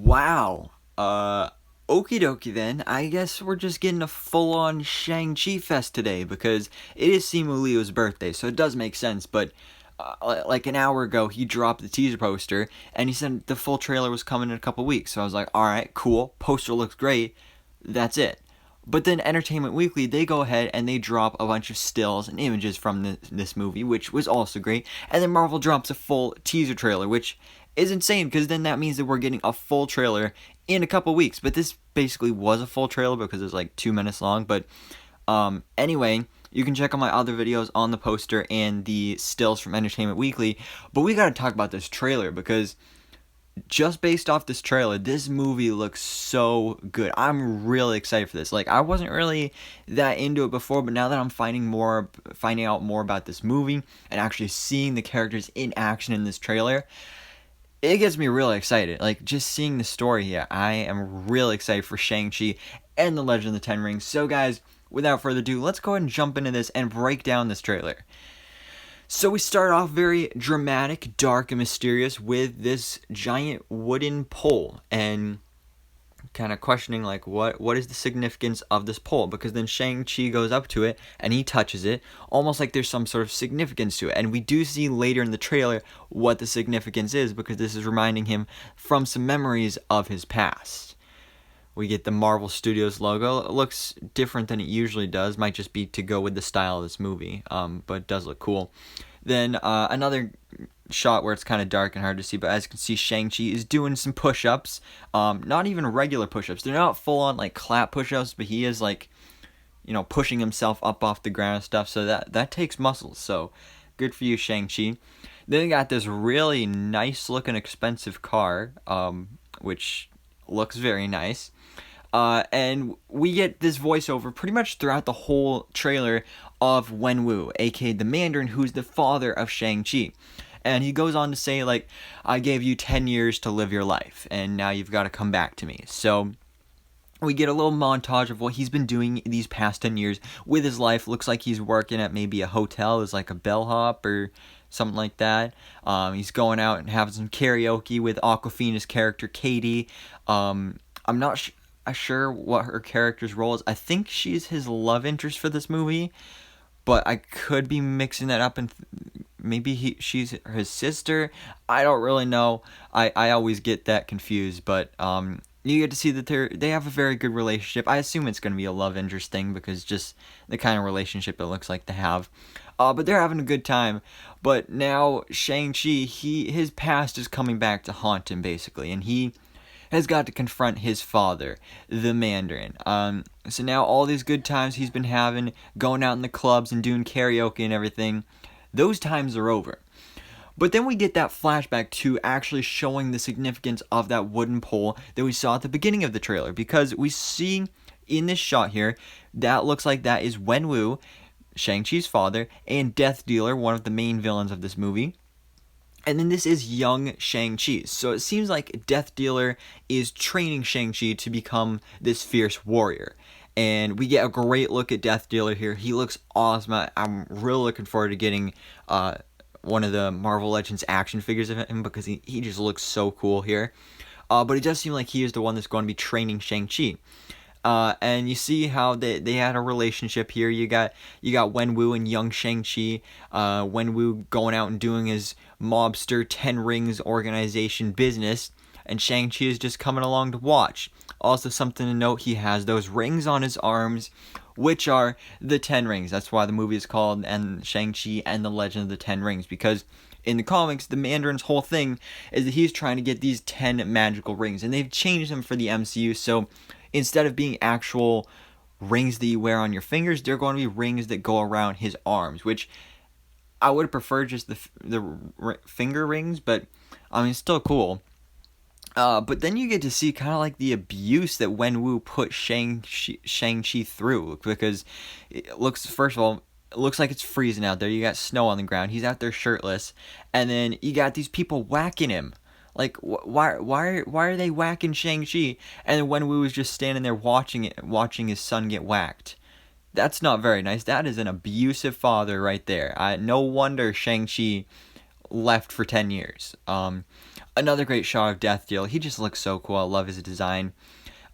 Wow. Okie dokie then. I guess we're just getting a full-on Shang Chi fest today because it is Simu Liu's birthday, so it does make sense. But like an hour ago, he dropped the teaser poster and he said the full trailer was coming in a couple weeks. So I was like, all right, cool. Poster looks great. That's it. But then Entertainment Weekly, they go ahead and they drop a bunch of stills and images from this movie, which was also great. And then Marvel drops a full teaser trailer, which is insane because then that means that we're getting a full trailer in a couple weeks. But this basically was a full trailer because it's like 2 minutes long. But anyway, you can check out my other videos on the poster and the stills from Entertainment Weekly. But we got to talk about this trailer because just based off this trailer, this movie looks so good. I'm really excited for this. Like, I wasn't really that into it before, but now that I'm finding out more about this movie and actually seeing the characters in action in this trailer, it gets me really excited. Like, just seeing the story here, I am really excited for Shang-Chi and the Legend of the Ten Rings. So guys, without further ado, let's go ahead and jump into this and break down this trailer. So we start off very dramatic, dark, and mysterious with this giant wooden pole, and kind of questioning like what is the significance of this pole, because then Shang-Chi goes up to it and he touches it, almost like there's some sort of significance to it. And we do see later in the trailer what the significance is, because this is reminding him from some memories of his past. We get the Marvel Studios logo. It looks different than it usually does. Might just be to go with the style of this movie, but it does look cool. Then another shot where it's kind of dark and hard to see, but as you can see, Shang-Chi is doing some push-ups. Not even regular push-ups. They're not full-on like clap push-ups, but he is like, pushing himself up off the ground and stuff. So that takes muscles. So good for you, Shang-Chi. Then we got this really nice-looking, expensive car, which looks very nice. And we get this voiceover pretty much throughout the whole trailer of Wenwu, aka the Mandarin, who's the father of Shang-Chi. And he goes on to say, like, I gave you 10 years to live your life, and now you've got to come back to me. So we get a little montage of what he's been doing these past 10 years with his life. Looks like he's working at maybe a hotel as like a bellhop or something like that. He's going out and having some karaoke with Awkwafina's character, Katie. I'm not sure what her character's role is. I think she's his love interest for this movie, but I could be mixing that up, and maybe she's his sister. I don't really know. I always get that confused, but you get to see that they have a very good relationship. I assume it's going to be a love interest thing because just the kind of relationship it looks like to have. But they're having a good time. But now Shang-Chi, his past is coming back to haunt him basically, and he has got to confront his father, the Mandarin. So now all these good times he's been having, going out in the clubs and doing karaoke and everything, those times are over. But then we get that flashback to actually showing the significance of that wooden pole that we saw at the beginning of the trailer, because we see in this shot here, that looks like that is Wenwu, Shang-Chi's father, and Death Dealer, one of the main villains of this movie. And then this is young Shang-Chi. So it seems like Death Dealer is training Shang-Chi to become this fierce warrior. And we get a great look at Death Dealer here. He looks awesome. I'm really looking forward to getting one of the Marvel Legends action figures of him, because he just looks so cool here. But it does seem like he is the one that's going to be training Shang-Chi. And you see how they had a relationship here. You got Wenwu and young Shang-Chi. Wenwu going out and doing his mobster Ten Rings organization business, and Shang-Chi is just coming along to watch. Also, something to note, he has those rings on his arms, which are the 10 Rings. That's why the movie is called and Shang-Chi and the Legend of the Ten Rings, because in the comics, the Mandarin's whole thing is that he's trying to get these 10 magical rings, and they've changed them for the MCU, so instead of being actual rings that you wear on your fingers, they're going to be rings that go around his arms, which I would have preferred just the finger rings, but I mean, still cool. But then you get to see kind of like the abuse that Wenwu put Shang-Chi through, because first of all, it looks like it's freezing out there. You got snow on the ground. He's out there shirtless, and then you got these people whacking him. Like, why are they whacking Shang-Chi? And then Wenwu was just standing there watching his son get whacked. That's not very nice. That is an abusive father right there. No wonder Shang-Chi left for 10 years. Another great shot of Death Dealer. He just looks so cool. I love his design.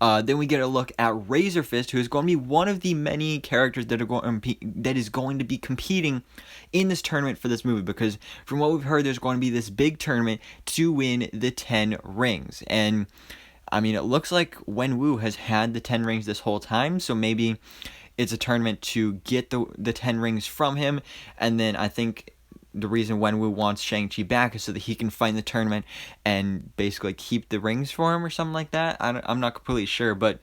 Then we get a look at Razor Fist, who is going to be one of the many characters that is going to be competing in this tournament for this movie. Because from what we've heard, there's going to be this big tournament to win the 10 rings. And I mean, it looks like Wenwu has had the 10 rings this whole time, so maybe it's a tournament to get the 10 rings from him. And then I think the reason Wenwu wants Shang-Chi back is so that he can fight in the tournament and basically keep the rings for him or something like that. I'm not completely sure, but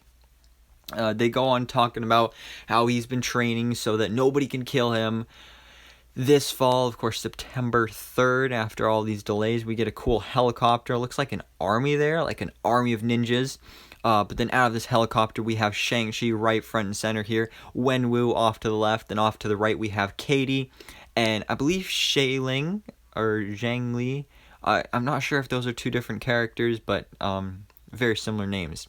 they go on talking about how he's been training so that nobody can kill him. This fall, of course, September 3rd, after all these delays, we get a cool helicopter. It looks like an army there, like an army of ninjas. But then out of this helicopter, we have Shang-Chi right front and center here. Wenwu off to the left, and off to the right, we have Katie. And I believe Shailing, or Zhang Li. I'm not sure if those are two different characters, but very similar names.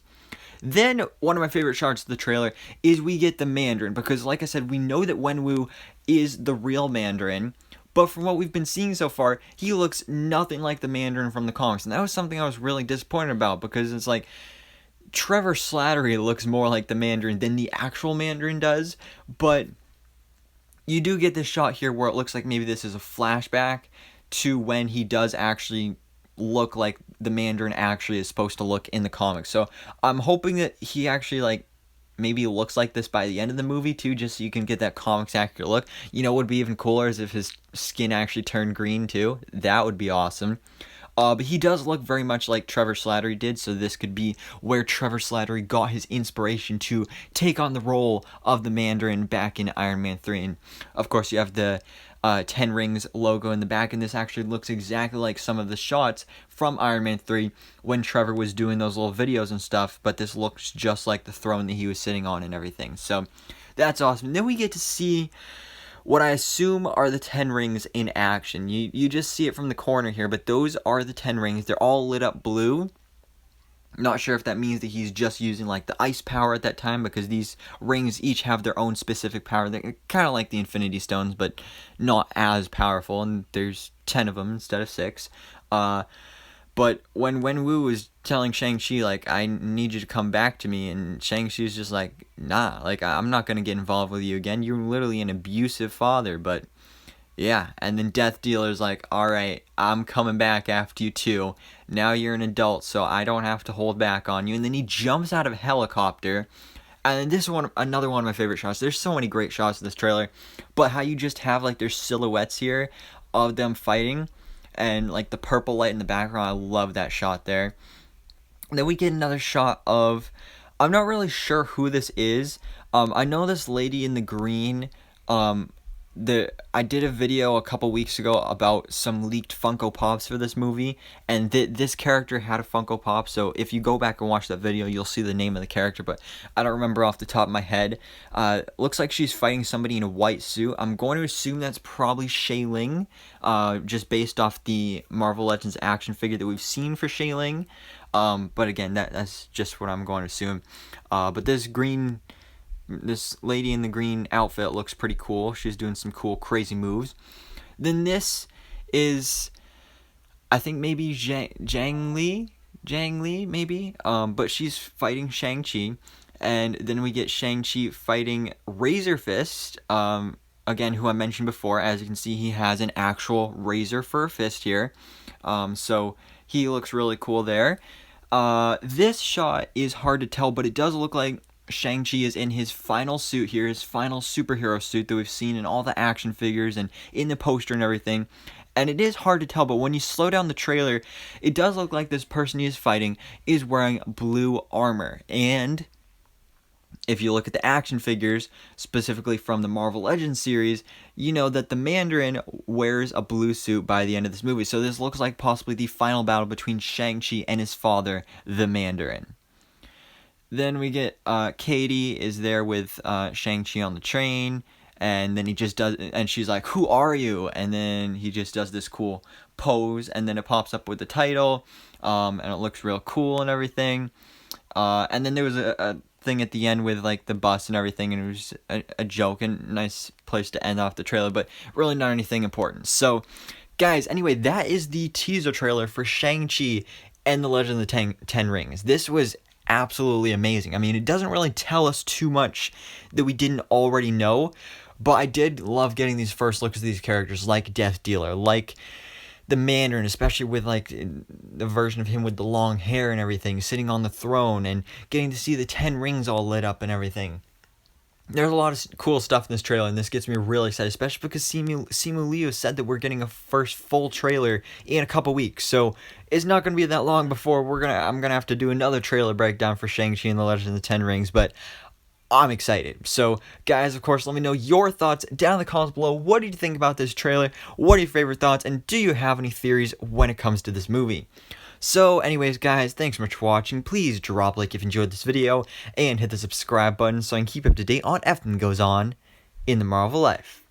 Then, one of my favorite shots of the trailer is we get the Mandarin, because like I said, we know that Wenwu is the real Mandarin, but from what we've been seeing so far, he looks nothing like the Mandarin from the comics, and that was something I was really disappointed about, because it's like, Trevor Slattery looks more like the Mandarin than the actual Mandarin does, but you do get this shot here where it looks like maybe this is a flashback to when he does actually look like the Mandarin actually is supposed to look in the comics. So I'm hoping that he actually like maybe looks like this by the end of the movie too, just so you can get that comics accurate look. You know what would be even cooler is if his skin actually turned green too. That would be awesome. But he does look very much like Trevor Slattery did, so this could be where Trevor Slattery got his inspiration to take on the role of the Mandarin back in Iron Man 3. And of course, you have the 10 Rings logo in the back, and this actually looks exactly like some of the shots from Iron Man 3 when Trevor was doing those little videos and stuff, but this looks just like the throne that he was sitting on and everything. So that's awesome. And then we get to see what I assume are the 10 rings in action. You just see it from the corner here, but those are the 10 rings. They're all lit up blue. Not sure if that means that he's just using like the ice power at that time, because these rings each have their own specific power. They're kind of like the Infinity Stones, but not as powerful, and there's 10 of them instead of 6. But when Wenwu was telling Shang-Chi, like, I need you to come back to me, and Shang-Chi's just like, nah, like, I'm not going to get involved with you again. You're literally an abusive father, but yeah. And then Death Dealer's like, alright, I'm coming back after you too. Now you're an adult, so I don't have to hold back on you. And then he jumps out of a helicopter. And this is another one of my favorite shots. There's so many great shots in this trailer, but how you just have, like, their silhouettes here of them fighting, and like the purple light in the background. I love that shot there. And then we get another shot of, I'm not really sure who this is. I know this lady in the green. I did a video a couple weeks ago about some leaked Funko Pops for this movie, and this character had a Funko Pop, so if you go back and watch that video, you'll see the name of the character, but I don't remember off the top of my head. Looks like she's fighting somebody in a white suit. I'm going to assume that's probably Shailing, just based off the Marvel Legends action figure that we've seen for Shailing, but again, that's just what I'm going to assume. But this lady in the green outfit looks pretty cool. She's doing some cool, crazy moves. Then this is, I think maybe Zhang Li, maybe. But she's fighting Shang-Chi. And then we get Shang-Chi fighting Razor Fist. Again, who I mentioned before. As you can see, he has an actual razor for a fist here. So he looks really cool there. This shot is hard to tell, but it does look like Shang-Chi is in his final suit here, his final superhero suit that we've seen in all the action figures and in the poster and everything. And it is hard to tell, but when you slow down the trailer, it does look like this person he is fighting is wearing blue armor. And if you look at the action figures, specifically from the Marvel Legends series, you know that the Mandarin wears a blue suit by the end of this movie. So this looks like possibly the final battle between Shang-Chi and his father, the Mandarin. Then we get Katie is there with Shang-Chi on the train, and then he just does, and she's like, who are you? And then he just does this cool pose, and then it pops up with the title, and it looks real cool and everything. And then there was a thing at the end with like the bus and everything, and it was a joke and nice place to end off the trailer, but really not anything important. So Guys, anyway, that is the teaser trailer for Shang-Chi and the Legend of the Ten Rings. This was absolutely amazing. I mean, it doesn't really tell us too much that we didn't already know, but I did love getting these first looks at these characters, like Death Dealer, like the Mandarin, especially with like the version of him with the long hair and everything, sitting on the throne, and getting to see the 10 rings all lit up and everything. There's a lot of cool stuff in this trailer, and this gets me really excited, especially because Simu Liu said that we're getting a first full trailer in a couple weeks, so it's not going to be that long before I'm going to have to do another trailer breakdown for Shang-Chi and the Legend of the Ten Rings, but I'm excited. So, guys, of course, let me know your thoughts down in the comments below. What did you think about this trailer? What are your favorite thoughts? And do you have any theories when it comes to this movie? So, anyways, guys, thanks so much for watching. Please drop a like if you enjoyed this video, and hit the subscribe button so I can keep up to date on everything that goes on in the Marvel life.